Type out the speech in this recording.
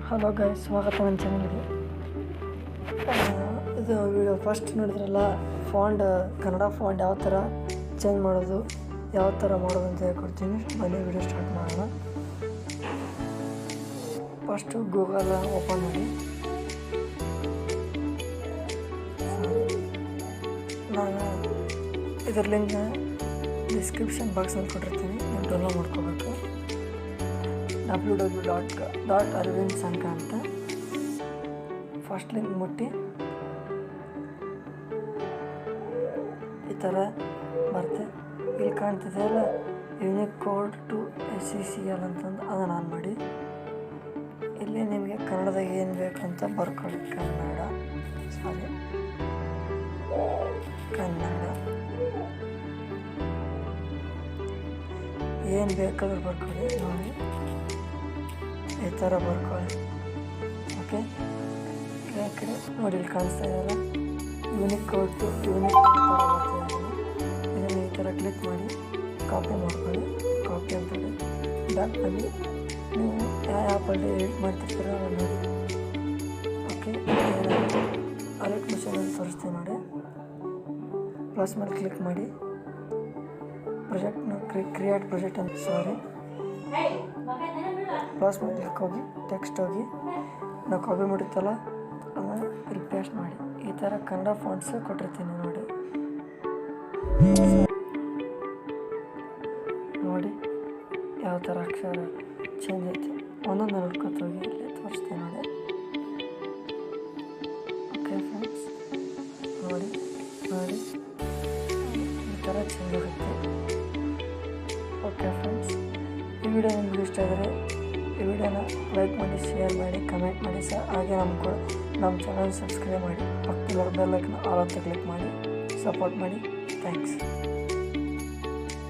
Hello guys, ಸ್ವಾಗತ ನನ್ನ ಚಾನಲ್ಗೆ. ಇದು ವಿಡಿಯೋ ಫಸ್ಟ್ ನೋಡಿದ್ರಲ್ಲ, ಕನ್ನಡ ಫಾಂಟ್ ಯಾವ ಥರ ಚೇಂಜ್ ಮಾಡೋದು, ಯಾವ ಥರ ಮಾಡೋದು ಅಂತ ಹೇಳ್ಕೊಡ್ತೀನಿ. ಬನ್ನಿ ವಿಡಿಯೋ ಸ್ಟಾರ್ಟ್ ಮಾಡೋಣ. ಫಸ್ಟು ಗೂಗಲ್ ಓಪನ್ ಮಾಡಿ. ನಾನು ಇದರ ಲಿಂಕ್ನ ಡಿಸ್ಕ್ರಿಪ್ಷನ್ ಬಾಕ್ಸ್ನಲ್ಲಿ ಕೊಟ್ಟಿರ್ತೀನಿ, ನೀವು ಡೌನ್ಲೋಡ್ ಮಾಡ್ಕೋಬೇಕು. www.arvindsanka ಅಂತ ಫಸ್ಟ್ ಲಿಂಕ್ ಮುಟ್ಟಿ ಈ ಥರ ಬರುತ್ತೆ. ಇಲ್ಲಿ ಕಾಣ್ತಿದೆಯಲ್ಲ, ಯೂನಿಕ್ ಕೋಡ್ ಟು SCCL ಅಂತಂದು ಅದನ್ನು ಆನ್ ಮಾಡಿ. ಇಲ್ಲಿ ನಿಮಗೆ ಕನ್ನಡದಾಗ ಏನು ಬೇಕಂತ ಬರ್ಕೊಳ್ಳಿ. ಕನ್ನಡ ಏನು ಬೇಕಾದ್ರೂ ಬರ್ಕೊಳ್ಳಿ. ನೋಡಿ, ಈ ಥರ ಬರ್ಕೊಳ್ಳಿ. ಓಕೆ, ಕಡೆ ನೋಡಿ, ಇಲ್ಲಿ ಕಾಣಿಸ್ತಾ ಇದೆಯಲ್ಲ, ಯೂನಿಕ್ ಕೋಡ್ ಟು ಯೂನಿಕ್ ಥರ ಬರ್ತಾ ಇದೆ. ಇದನ್ನು ಈ ಥರ ಕ್ಲಿಕ್ ಮಾಡಿ ಕಾಪಿ ಮಾಡ್ಕೊಳ್ಳಿ. ಕಾಪಿ ಅಂತೇಳಿ ಬ್ಯಾಕ್ ಬನ್ನಿ. ನೀವು ಯಾವ ಆ್ಯಪಲ್ಲಿ ಎಡಿಟ್ ಮಾಡ್ತಿರ್ತೀರ ನೋಡಿ. ಓಕೆ, ಅಲರ್ಟ್ ಮಿಷನಲ್ಲಿ ತೋರಿಸ್ತೀನಿ ನೋಡಿ. ಪ್ಲಸ್ ಮೇಲೆ ಕ್ಲಿಕ್ ಮಾಡಿ ಪ್ರಾಜೆಕ್ಟ್ನ ಕ್ರಿಯೇಟ್ ಪ್ರಾಜೆಕ್ಟ್ ಅಂತ ಪ್ಲಸ್ ಮೇಲೆ ಕ್ಲಿಕ್ ಹೋಗಿ ಟೆಕ್ಸ್ಟ್ ಹೋಗಿ ನಾವು ಕಾಪಿ ಮಾಡಿತ್ತಲ್ಲ ಅದನ್ನು ಇಲ್ಲಿ ಪೇಸ್ಟ್ ಮಾಡಿ. ಈ ಥರ ಕನ್ನಡ ಫಾಂಟ್ಸ್ ಕೊಟ್ಟಿರ್ತೀನಿ ನೋಡಿ. ನೋಡಿ ಯಾವ ಥರ ಅಕ್ಷರ ಚೇಂಜ್ ಐತೆ, ಒಂದೊಂದು ನೋಡ್ಕೊತ ಹೋಗಿ ಇಲ್ಲಿ ತೋರಿಸ್ತೀನಿ ನೋಡಿ. ಓಕೆ ಫ್ರೆಂಡ್ಸ್, ನೋಡಿ ಈ ಥರ ಚೇಂಜ್ ಆಗುತ್ತೆ. ಓಕೆ ಫ್ರೆಂಡ್ಸ್, ಈ ವಿಡಿಯೋ ನಿಮ್ಗೆ ಇಷ್ಟ ಆದರೆ ಈ ವಿಡಿಯೋನ ಲೈಕ್ ಮಾಡಿ, ಶೇರ್ ಮಾಡಿ, ಕಮೆಂಟ್ ಮಾಡಿ ಹಾಗೆ ನಮ್ಮ ಚಾನಲ್ ಸಬ್ಸ್ಕ್ರೈಬ್ ಮಾಡಿ. ಪಕ್ಕದಲ್ಲಿರೋ ಬೆಲ್ ಐಕಾನ್ ಆಲ್ ಅಂತ ಕ್ಲಿಕ್ ಮಾಡಿ ಸಪೋರ್ಟ್ ಮಾಡಿ. ಥ್ಯಾಂಕ್ಸ್.